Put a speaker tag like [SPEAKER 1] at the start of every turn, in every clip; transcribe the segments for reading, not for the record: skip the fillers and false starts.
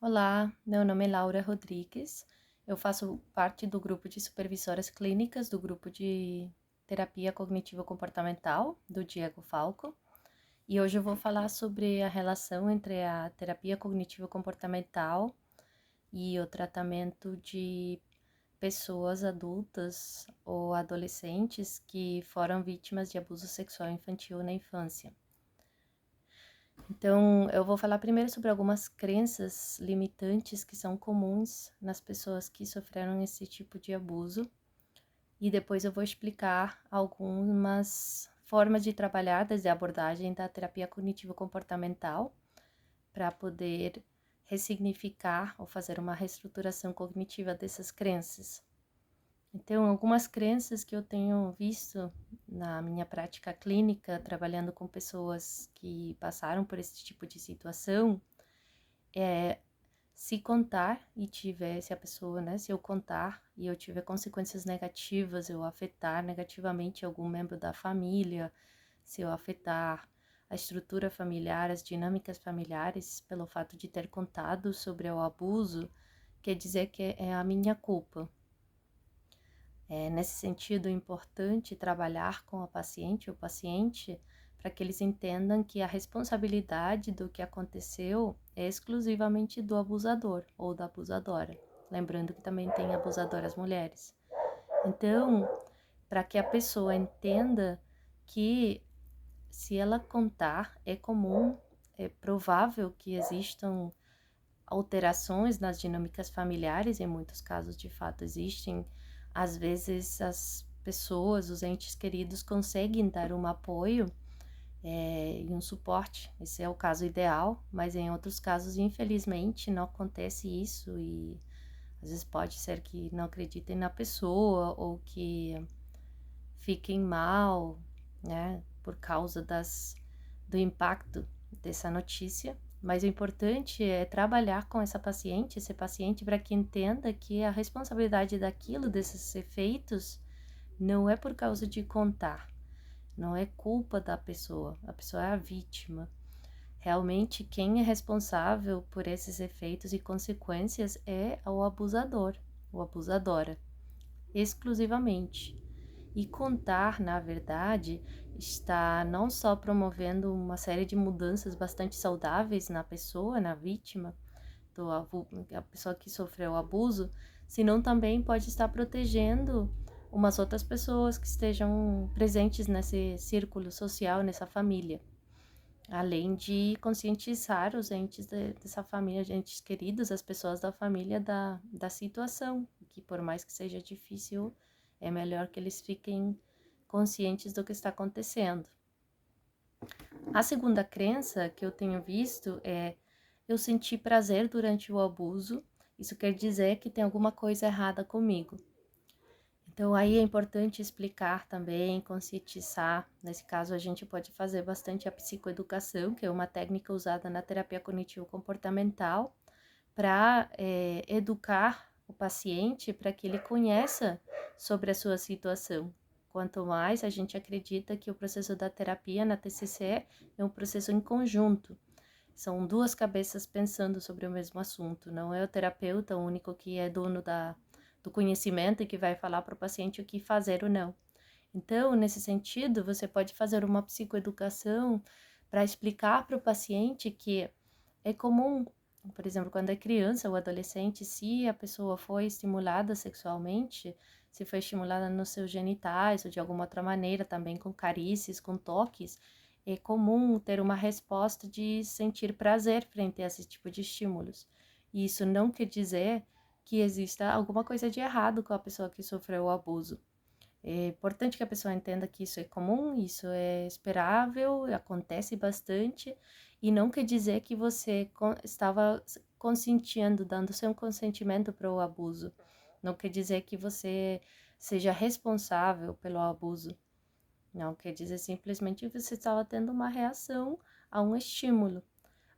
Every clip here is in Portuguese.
[SPEAKER 1] Olá, meu nome é Laura Rodrigues. Eu faço parte do grupo de supervisoras clínicas do grupo de terapia cognitivo-comportamental do Diego Falco. E hoje eu vou falar sobre a relação entre a terapia cognitivo-comportamental e o tratamento de pessoas adultas ou adolescentes que foram vítimas de abuso sexual infantil na infância. Então, eu vou falar primeiro sobre algumas crenças limitantes que são comuns nas pessoas que sofreram esse tipo de abuso, e depois eu vou explicar algumas formas de trabalhar desde a abordagem da terapia cognitivo-comportamental para poder ressignificar ou fazer uma reestruturação cognitiva dessas crenças. Então, algumas crenças que eu tenho visto na minha prática clínica, trabalhando com pessoas que passaram por esse tipo de situação, é se contar e tiver, se a pessoa, né, se eu contar e eu tiver consequências negativas, eu afetar negativamente algum membro da família, se eu afetar a estrutura familiar, as dinâmicas familiares, pelo fato de ter contado sobre o abuso, quer dizer que é a minha culpa. Nesse sentido, é importante trabalhar com a paciente ou paciente para que eles entendam que a responsabilidade do que aconteceu é exclusivamente do abusador ou da abusadora. Lembrando que também tem abusadoras mulheres. Então, para que a pessoa entenda que se ela contar, é comum, é provável que existam alterações nas dinâmicas familiares, em muitos casos de fato existem. Às vezes as pessoas, os entes queridos conseguem dar um apoio e um suporte, esse é o caso ideal, mas em outros casos infelizmente não acontece isso e às vezes pode ser que não acreditem na pessoa ou que fiquem mal, né, por causa do impacto dessa notícia. Mas o importante é trabalhar com esse paciente, para que entenda que a responsabilidade daquilo, desses efeitos, não é por causa de contar, não é culpa da pessoa, a pessoa é a vítima. Realmente, quem é responsável por esses efeitos e consequências é o abusador, ou abusadora, exclusivamente. E contar, na verdade, está não só promovendo uma série de mudanças bastante saudáveis na pessoa, na vítima, a pessoa que sofreu o abuso, senão também pode estar protegendo umas outras pessoas que estejam presentes nesse círculo social, nessa família. Além de conscientizar os entes dessa família, os entes queridos, as pessoas da família da situação, que por mais que seja difícil, é melhor que eles fiquem conscientes do que está acontecendo. A segunda crença que eu tenho visto é: eu senti prazer durante o abuso, isso quer dizer que tem alguma coisa errada comigo. Então, aí é importante explicar também, conscientizar. Nesse caso, a gente pode fazer bastante a psicoeducação, que é uma técnica usada na terapia cognitivo-comportamental, para educar o paciente para que ele conheça sobre a sua situação. Quanto mais a gente acredita que o processo da terapia na TCC é um processo em conjunto. São duas cabeças pensando sobre o mesmo assunto. Não é o terapeuta o único que é dono do conhecimento e que vai falar para o paciente o que fazer ou não. Então, nesse sentido, você pode fazer uma psicoeducação para explicar para o paciente que é comum, por exemplo, quando é criança ou adolescente, se a pessoa foi estimulada sexualmente, se foi estimulada nos seus genitais ou de alguma outra maneira, também com carícias, com toques, é comum ter uma resposta de sentir prazer frente a esse tipo de estímulos. E isso não quer dizer que exista alguma coisa de errado com a pessoa que sofreu o abuso. É importante que a pessoa entenda que isso é comum, isso é esperável, acontece bastante, e não quer dizer que você estava consentindo, dando seu consentimento para o abuso. Não quer dizer que você seja responsável pelo abuso. Não quer dizer simplesmente que você estava tendo uma reação a um estímulo.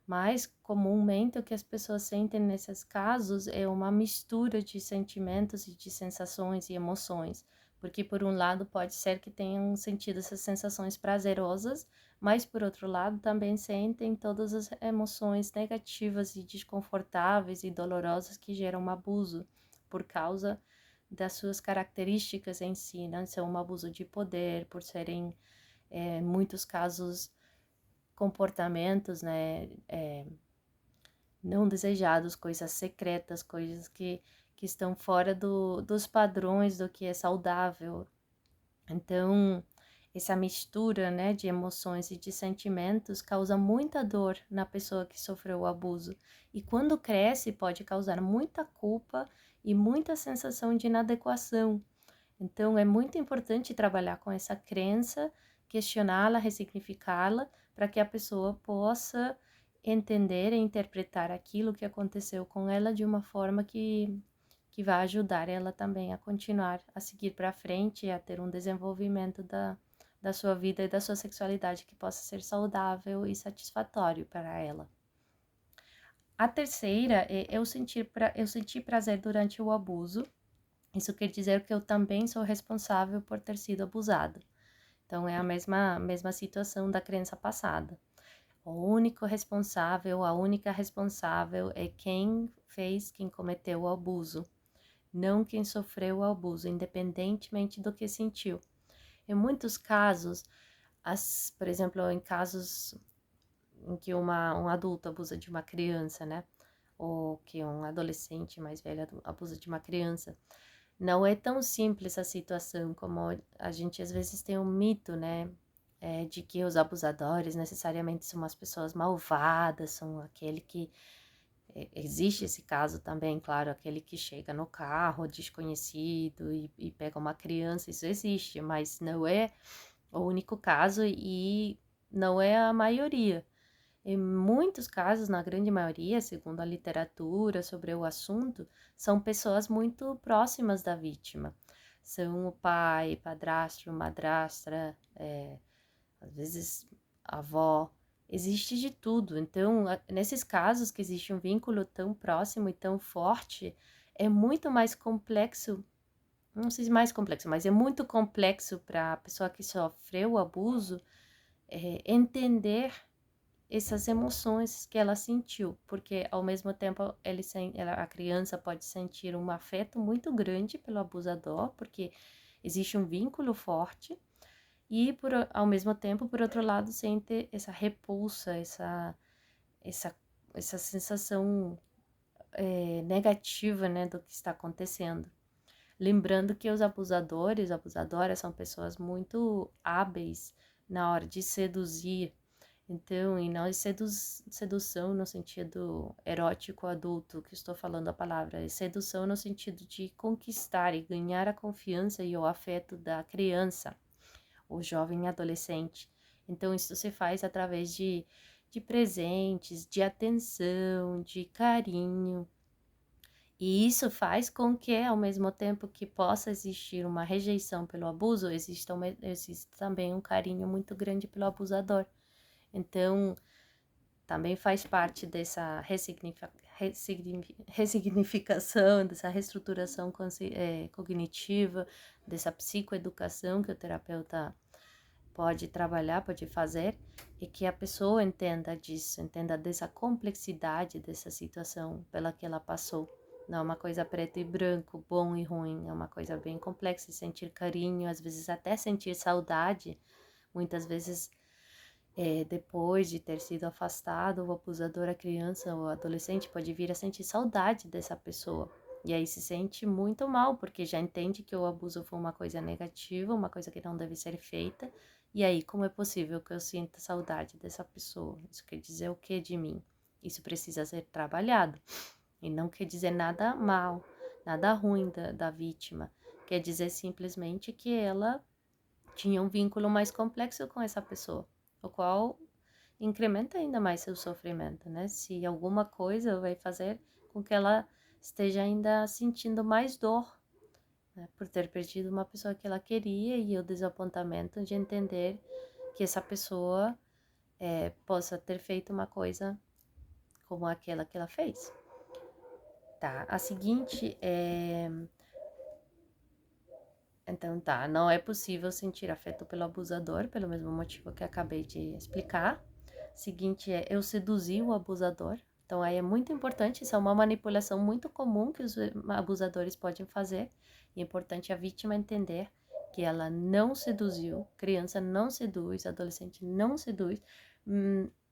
[SPEAKER 1] Mas, comumente, o que as pessoas sentem nesses casos é uma mistura de sentimentos e de sensações e emoções. Porque por um lado pode ser que tenham sentido essas sensações prazerosas, mas por outro lado também sentem todas as emoções negativas e desconfortáveis e dolorosas que geram um abuso por causa das suas características em si, né? Ser um abuso de poder, por serem, em muitos casos, comportamentos, né, não desejados, coisas secretas, coisas que estão fora dos padrões do que é saudável. Então, essa mistura, né, de emoções e de sentimentos causa muita dor na pessoa que sofreu o abuso. E quando cresce, pode causar muita culpa e muita sensação de inadequação. Então, é muito importante trabalhar com essa crença, questioná-la, ressignificá-la, para que a pessoa possa entender e interpretar aquilo que aconteceu com ela de uma forma que vai ajudar ela também a continuar a seguir para frente e a ter um desenvolvimento da sua vida e da sua sexualidade que possa ser saudável e satisfatório para ela. A terceira é eu senti prazer durante o abuso. Isso quer dizer que eu também sou responsável por ter sido abusado. Então, é a mesma situação da crença passada. O único responsável, a única responsável é quem fez, quem cometeu o abuso, não quem sofreu o abuso, independentemente do que sentiu. Em muitos casos, por exemplo, em casos em que um adulto abusa de uma criança, né? Ou que um adolescente mais velho abusa de uma criança, não é tão simples a situação como a gente às vezes tem um mito, né? De que os abusadores necessariamente são as pessoas malvadas, são aquele que. Existe esse caso também, claro, aquele que chega no carro desconhecido e pega uma criança, isso existe, mas não é o único caso e não é a maioria. Em muitos casos, na grande maioria, segundo a literatura sobre o assunto, são pessoas muito próximas da vítima. São o pai, padrasto, madrastra, às vezes a avó, existe de tudo. Então, nesses casos que existe um vínculo tão próximo e tão forte, é muito mais complexo, não sei se mais complexo, mas é muito complexo para a pessoa que sofreu o abuso entender essas emoções que ela sentiu, porque ao mesmo tempo a criança pode sentir um afeto muito grande pelo abusador, porque existe um vínculo forte, e ao mesmo tempo, por outro lado, sente essa repulsa, essa, essa sensação negativa, né, do que está acontecendo. Lembrando que os abusadores, abusadoras são pessoas muito hábeis na hora de seduzir. Então, e não é sedução no sentido erótico adulto, que estou falando a palavra, é sedução no sentido de conquistar e ganhar a confiança e o afeto da criança, o jovem adolescente. Então, isso se faz através de presentes, de atenção, de carinho. E isso faz com que, ao mesmo tempo que possa existir uma rejeição pelo abuso, exista também um carinho muito grande pelo abusador. Então, também faz parte dessa ressignificação, dessa reestruturação cognitiva, dessa psicoeducação que o terapeuta pode trabalhar, pode fazer, e que a pessoa entenda disso, entenda dessa complexidade dessa situação pela que ela passou. Não é uma coisa preto e branco, bom e ruim, é uma coisa bem complexa, e sentir carinho, às vezes até sentir saudade, muitas vezes depois de ter sido afastado, o abusador, a criança ou adolescente pode vir a sentir saudade dessa pessoa. E aí se sente muito mal, porque já entende que o abuso foi uma coisa negativa, uma coisa que não deve ser feita. E aí, como é possível que eu sinta saudade dessa pessoa? Isso quer dizer o que de mim? Isso precisa ser trabalhado. E não quer dizer nada mal, nada ruim da vítima. Quer dizer simplesmente que ela tinha um vínculo mais complexo com essa pessoa, o qual incrementa ainda mais seu sofrimento, né? Se alguma coisa vai fazer com que ela esteja ainda sentindo mais dor, né? Por ter perdido uma pessoa que ela queria e o desapontamento de entender que essa pessoa possa ter feito uma coisa como aquela que ela fez. Tá, a seguinte é Então tá, não é possível sentir afeto pelo abusador, pelo mesmo motivo que acabei de explicar. Seguinte é, eu seduzi o abusador. Então aí é muito importante, isso é uma manipulação muito comum que os abusadores podem fazer. E é importante a vítima entender que ela não seduziu, criança não seduz, adolescente não seduz,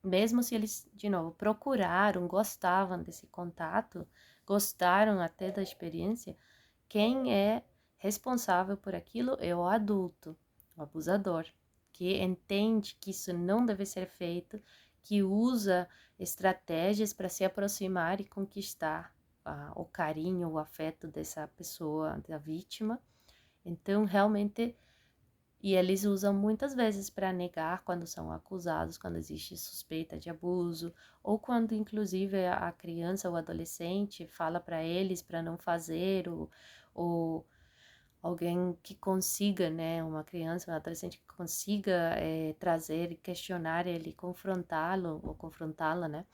[SPEAKER 1] mesmo se eles, de novo, procuraram, gostavam desse contato, gostaram até da experiência, quem é responsável por aquilo é o adulto, o abusador, que entende que isso não deve ser feito, que usa estratégias para se aproximar e conquistar o carinho, o afeto dessa pessoa, da vítima. Então, realmente, e eles usam muitas vezes para negar quando são acusados, quando existe suspeita de abuso, ou quando, inclusive, a criança ou adolescente fala para eles para não fazer, ou alguém que consiga, né, uma criança, um adolescente que consiga trazer e questionar ele, confrontá-lo ou confrontá-la, né?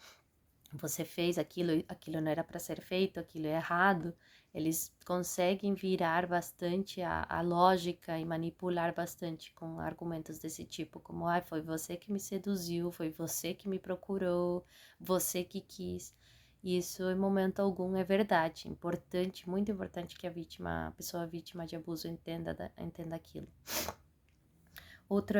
[SPEAKER 1] Você fez aquilo, aquilo não era para ser feito, aquilo é errado. Eles conseguem virar bastante a lógica e manipular bastante com argumentos desse tipo, como, ah, foi você que me seduziu, foi você que me procurou, você que quis. Isso, em momento algum, é verdade. Importante, muito importante que a pessoa vítima de abuso entenda aquilo. Outro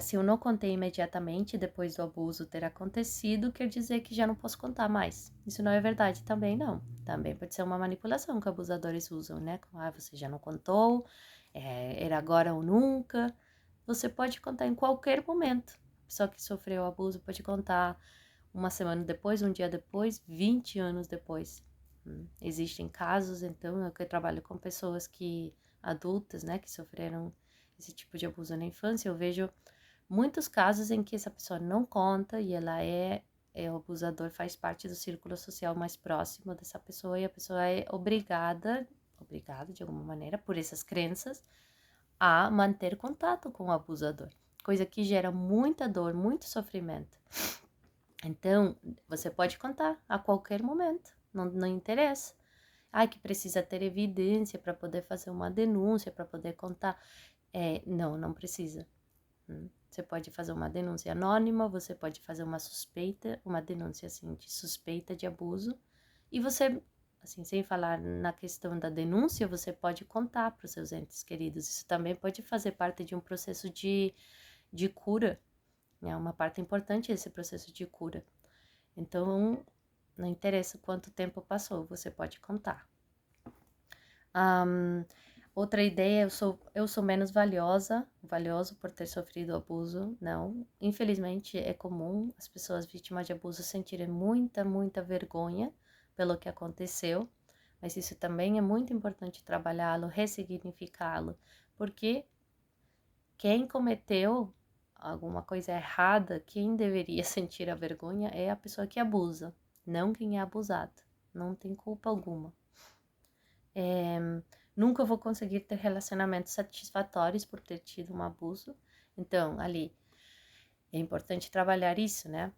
[SPEAKER 1] se eu não contei imediatamente depois do abuso ter acontecido, quer dizer que já não posso contar mais. Isso não é verdade também, não. Também pode ser uma manipulação que abusadores usam, né? Como, ah, você já não contou, era agora ou nunca. Você pode contar em qualquer momento. A pessoa que sofreu abuso pode contar uma semana depois, um dia depois, 20 anos depois. Existem casos, então, eu que trabalho com pessoas adultas, né, que sofreram esse tipo de abuso na infância, eu vejo muitos casos em que essa pessoa não conta e ela o abusador faz parte do círculo social mais próximo dessa pessoa e a pessoa é obrigada de alguma maneira, por essas crenças, a manter contato com o abusador, coisa que gera muita dor, muito sofrimento. Então, você pode contar a qualquer momento, não interessa. Ah, que precisa ter evidência para poder fazer uma denúncia, para poder contar. Não precisa. Você pode fazer uma denúncia anônima, você pode fazer uma denúncia assim de suspeita de abuso, e você, assim, sem falar na questão da denúncia, você pode contar para os seus entes queridos. Isso também pode fazer parte de um processo de cura, é uma parte importante desse processo de cura. Então, não interessa quanto tempo passou, você pode contar. Outra ideia, eu sou menos valioso por ter sofrido abuso. Não, infelizmente é comum as pessoas vítimas de abuso sentirem muita vergonha pelo que aconteceu, mas isso também é muito importante trabalhá-lo, ressignificá-lo, porque quem cometeu alguma coisa errada, quem deveria sentir a vergonha é a pessoa que abusa, não quem é abusado. Não tem culpa alguma. Nunca vou conseguir ter relacionamentos satisfatórios por ter tido um abuso. Então, ali, é importante trabalhar isso, né?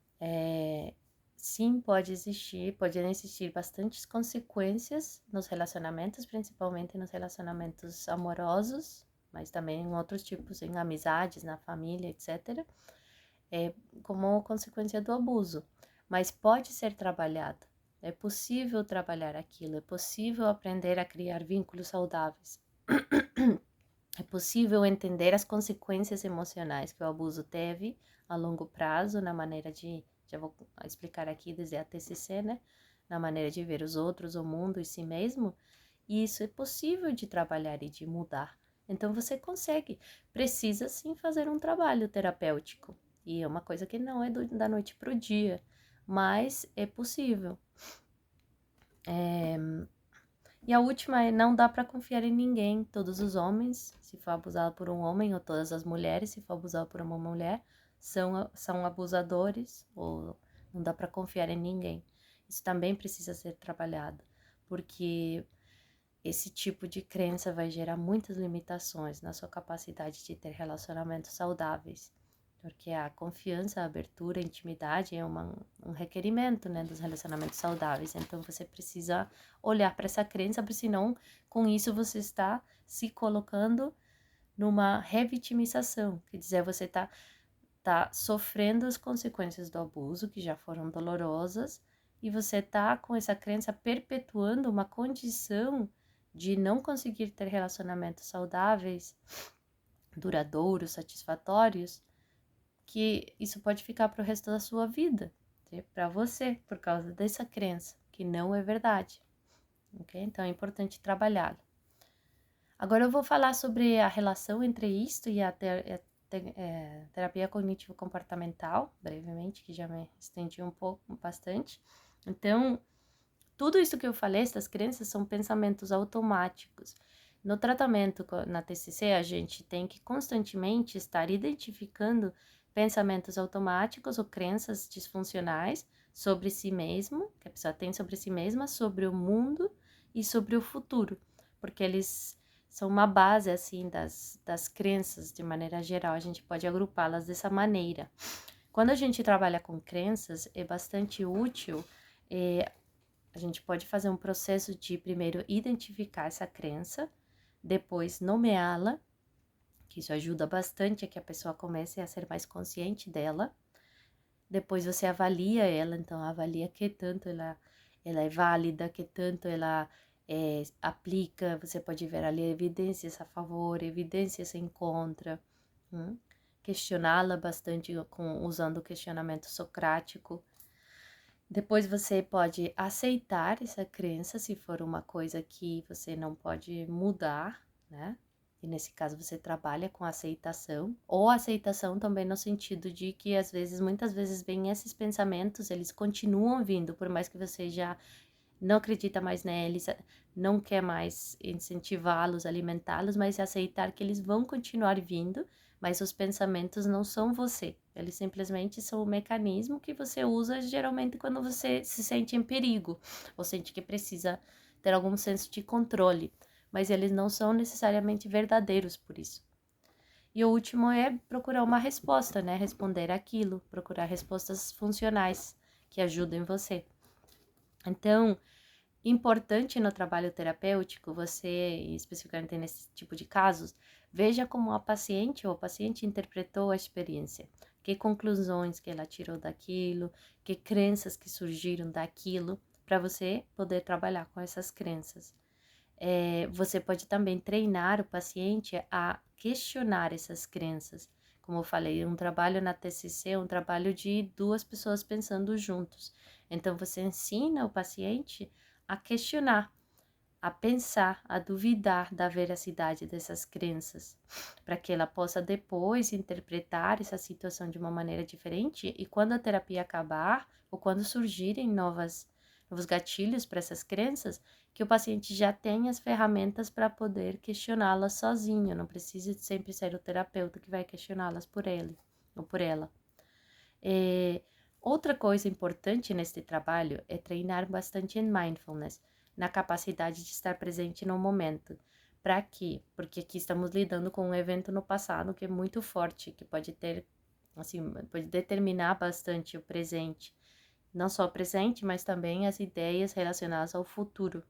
[SPEAKER 1] Sim, podem existir bastantes consequências nos relacionamentos, principalmente nos relacionamentos amorosos, mas também em outros tipos, em amizades, na família, etc. Como consequência do abuso. Mas pode ser trabalhado. É possível trabalhar aquilo, é possível aprender a criar vínculos saudáveis. É possível entender as consequências emocionais que o abuso teve a longo prazo, na maneira já vou explicar aqui desde a TCC, né? Na maneira de ver os outros, o mundo e si mesmo. E isso é possível de trabalhar e de mudar. Então você consegue. Precisa sim fazer um trabalho terapêutico. E é uma coisa que não é da noite para o dia, mas é possível. E a última é: não dá para confiar em ninguém. Todos os homens, se for abusado por um homem, ou todas as mulheres, se for abusado por uma mulher, são abusadores, ou não dá para confiar em ninguém. Isso também precisa ser trabalhado, porque esse tipo de crença vai gerar muitas limitações na sua capacidade de ter relacionamentos saudáveis. porque a confiança, a abertura, a intimidade é um requerimento, né, dos relacionamentos saudáveis. Então, você precisa olhar para essa crença, porque senão, com isso, você está se colocando numa revitimização, quer dizer, você tá sofrendo as consequências do abuso, que já foram dolorosas, e você tá com essa crença perpetuando uma condição de não conseguir ter relacionamentos saudáveis, duradouros, satisfatórios, que isso pode ficar para o resto da sua vida, para você, por causa dessa crença, que não é verdade, ok? Então é importante trabalhá-la. Agora eu vou falar sobre a relação entre isto e a terapia cognitivo-comportamental, brevemente, que já me estendi um pouco, bastante. Então, tudo isso que eu falei, essas crenças, são pensamentos automáticos. No tratamento na TCC, a gente tem que constantemente estar identificando pensamentos automáticos ou crenças disfuncionais sobre si mesmo, que a pessoa tem sobre si mesma, sobre o mundo e sobre o futuro, porque eles são uma base, assim, das crenças, de maneira geral, a gente pode agrupá-las dessa maneira. Quando a gente trabalha com crenças, é bastante útil, a gente pode fazer um processo de, primeiro, identificar essa crença, depois nomeá-la, que isso ajuda bastante a que a pessoa comece a ser mais consciente dela. Depois você avalia ela, então avalia que tanto ela é válida, que tanto ela aplica, você pode ver ali evidências a favor, evidências em contra, questioná-la bastante usando o questionamento socrático. Depois você pode aceitar essa crença, se for uma coisa que você não pode mudar, né? E nesse caso você trabalha com aceitação, ou aceitação também no sentido de que muitas vezes vêm esses pensamentos, eles continuam vindo, por mais que você já não acredita mais neles, não quer mais incentivá-los, alimentá-los, mas aceitar que eles vão continuar vindo, mas os pensamentos não são você. Eles simplesmente são o mecanismo que você usa geralmente quando você se sente em perigo, ou sente que precisa ter algum senso de controle, mas eles não são necessariamente verdadeiros por isso. E o último é procurar uma resposta, né? Responder aquilo, procurar respostas funcionais que ajudem você. Então, importante no trabalho terapêutico, você, especificamente nesse tipo de casos, veja como a paciente ou o paciente interpretou a experiência, que conclusões que ela tirou daquilo, que crenças que surgiram daquilo, para você poder trabalhar com essas crenças. Você pode também treinar o paciente a questionar essas crenças. Como eu falei, um trabalho na TCC é um trabalho de duas pessoas pensando juntos. Então, você ensina o paciente a questionar, a pensar, a duvidar da veracidade dessas crenças, para que ela possa depois interpretar essa situação de uma maneira diferente e quando a terapia acabar ou quando surgirem novos gatilhos para essas crenças, que o paciente já tenha as ferramentas para poder questioná-las sozinho, não precisa sempre ser o terapeuta que vai questioná-las por ele ou por ela. Outra coisa importante neste trabalho é treinar bastante em mindfulness, na capacidade de estar presente no momento. Para quê? Porque aqui estamos lidando com um evento no passado que é muito forte, que pode ter, assim, pode determinar bastante o presente. Não só o presente, mas também as ideias relacionadas ao futuro.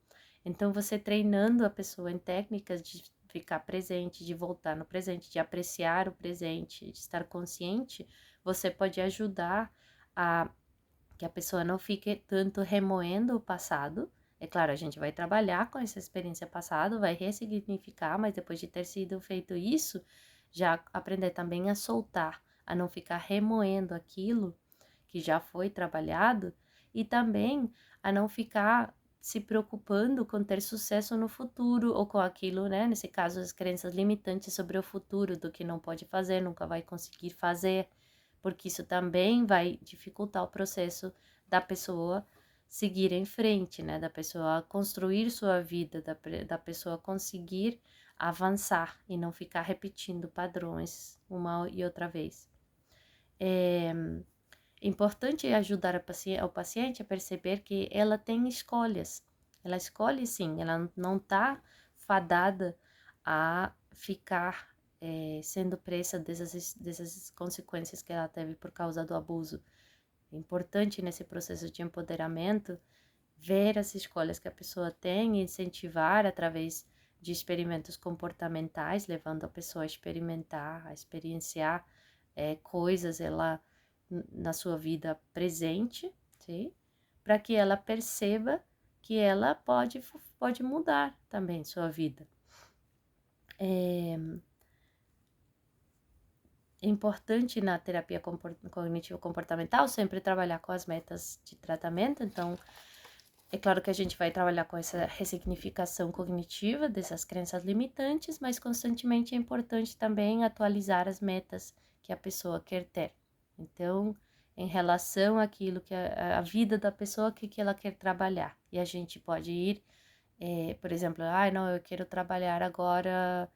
[SPEAKER 1] Então, você treinando a pessoa em técnicas de ficar presente, de voltar no presente, de apreciar o presente, de estar consciente, você pode ajudar a que a pessoa não fique tanto remoendo o passado. É claro, a gente vai trabalhar com essa experiência passada, vai ressignificar, mas depois de ter sido feito isso, já aprender também a soltar, a não ficar remoendo aquilo que já foi trabalhado e também a não ficar se preocupando com ter sucesso no futuro ou com aquilo, né? Nesse caso, as crenças limitantes sobre o futuro, do que não pode fazer, nunca vai conseguir fazer, porque isso também vai dificultar o processo da pessoa seguir em frente, né? Da pessoa construir sua vida, da pessoa conseguir avançar e não ficar repetindo padrões uma e outra vez. É importante ajudar o paciente a perceber que ela tem escolhas. Ela escolhe sim, ela não está fadada a ficar sendo presa dessas consequências que ela teve por causa do abuso. É importante nesse processo de empoderamento ver as escolhas que a pessoa tem e incentivar através de experimentos comportamentais, levando a pessoa a experimentar, a experienciar coisas na sua vida presente, sim? Para que ela perceba que ela pode mudar também sua vida. É importante na terapia cognitivo-comportamental sempre trabalhar com as metas de tratamento, então é claro que a gente vai trabalhar com essa ressignificação cognitiva dessas crenças limitantes, mas constantemente é importante também atualizar as metas que a pessoa quer ter. Então, em relação àquilo que a vida da pessoa, que ela quer trabalhar. E a gente pode ir, por exemplo, não, eu quero trabalhar agora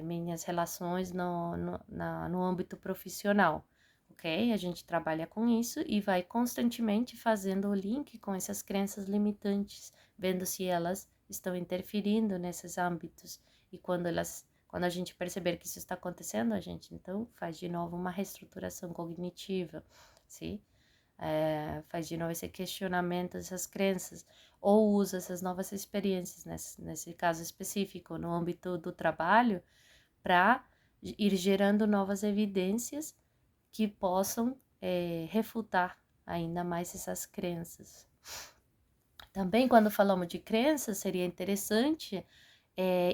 [SPEAKER 1] minhas relações no âmbito profissional. Ok? A gente trabalha com isso e vai constantemente fazendo o link com essas crenças limitantes, vendo se elas estão interferindo nesses âmbitos. E quando a gente perceber que isso está acontecendo, a gente então faz de novo uma reestruturação cognitiva, sim? Faz de novo esse questionamento dessas crenças, ou usa essas novas experiências, nesse caso específico, no âmbito do trabalho, para ir gerando novas evidências que possam refutar ainda mais essas crenças. Também, quando falamos de crenças, seria interessante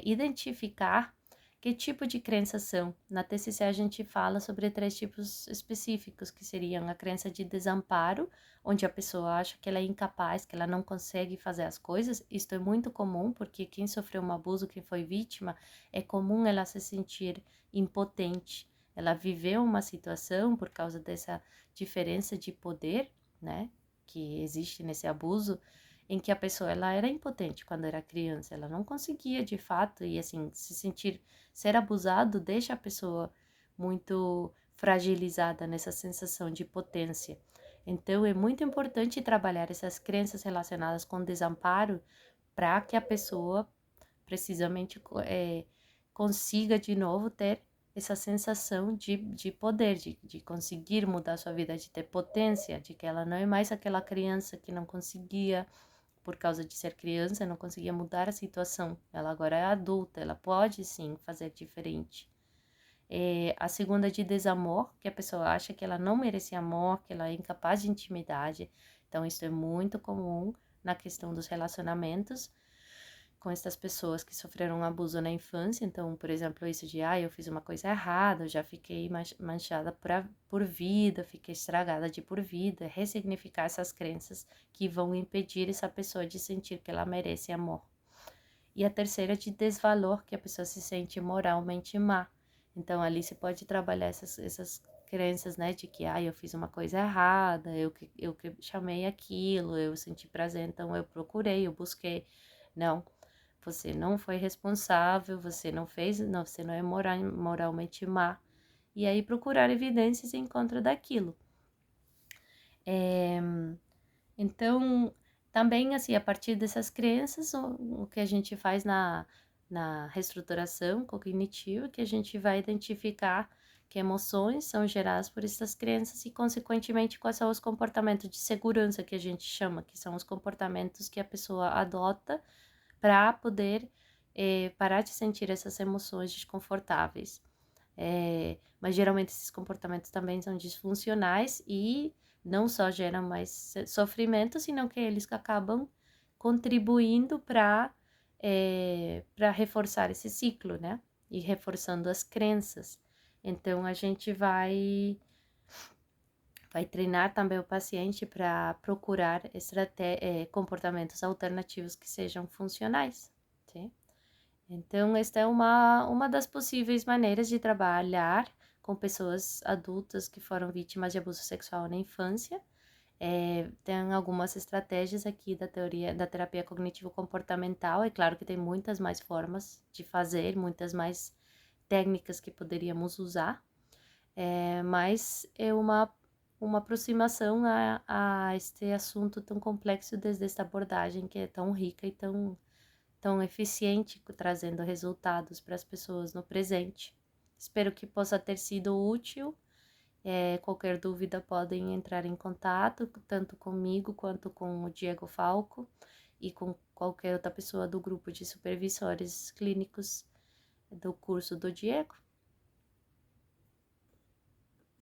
[SPEAKER 1] identificar que tipo de crenças são. Na TCC a gente fala sobre 3 tipos específicos, que seriam a crença de desamparo, onde a pessoa acha que ela é incapaz, que ela não consegue fazer as coisas. Isto é muito comum, porque quem sofreu um abuso, quem foi vítima, é comum ela se sentir impotente. Ela viveu uma situação por causa dessa diferença de poder, né, que existe nesse abuso, em que a pessoa ela era impotente quando era criança, ela não conseguia de fato, e assim, ser abusado deixa a pessoa muito fragilizada nessa sensação de potência. Então, é muito importante trabalhar essas crenças relacionadas com desamparo para que a pessoa precisamente consiga de novo ter essa sensação de poder, de conseguir mudar sua vida, de ter potência, de que ela não é mais aquela criança que não conseguia, por causa de ser criança, não conseguia mudar a situação. Ela agora é adulta, ela pode sim fazer diferente. A segunda é de desamor, que a pessoa acha que ela não merece amor, que ela é incapaz de intimidade. Então, isso é muito comum na questão dos relacionamentos com essas pessoas que sofreram um abuso na infância. Então, por exemplo, isso de, eu fiz uma coisa errada, eu já fiquei manchada por vida, fiquei estragada de por vida. Ressignificar essas crenças que vão impedir essa pessoa de sentir que ela merece amor. E a terceira é de desvalor, que a pessoa se sente moralmente má. Então, ali você pode trabalhar essas crenças, né, de que, eu fiz uma coisa errada, eu que chamei aquilo, eu senti prazer, então eu procurei, eu busquei. Não, você não foi responsável, você não fez, não, você não é moralmente má. E aí procurar evidências em contra daquilo. Então, também, assim, a partir dessas crenças, o que a gente faz na reestruturação cognitiva, que a gente vai identificar que emoções são geradas por essas crenças e, consequentemente, quais são os comportamentos de segurança que a gente chama, que são os comportamentos que a pessoa adota para poder parar de sentir essas emoções desconfortáveis. Mas geralmente esses comportamentos também são disfuncionais e não só geram mais sofrimento, senão que eles acabam contribuindo para reforçar esse ciclo, né? E reforçando as crenças. Então, a gente vai treinar também o paciente para procurar comportamentos alternativos que sejam funcionais, sim? Então, esta é uma das possíveis maneiras de trabalhar com pessoas adultas que foram vítimas de abuso sexual na infância. Tem algumas estratégias aqui da terapia cognitivo-comportamental. É claro que tem muitas mais formas de fazer, muitas mais técnicas que poderíamos usar, mas é uma aproximação a este assunto tão complexo desde esta abordagem que é tão rica e tão eficiente, trazendo resultados para as pessoas no presente. Espero que possa ter sido útil. Qualquer dúvida podem entrar em contato, tanto comigo quanto com o Diego Falco e com qualquer outra pessoa do grupo de supervisores clínicos do curso do Diego.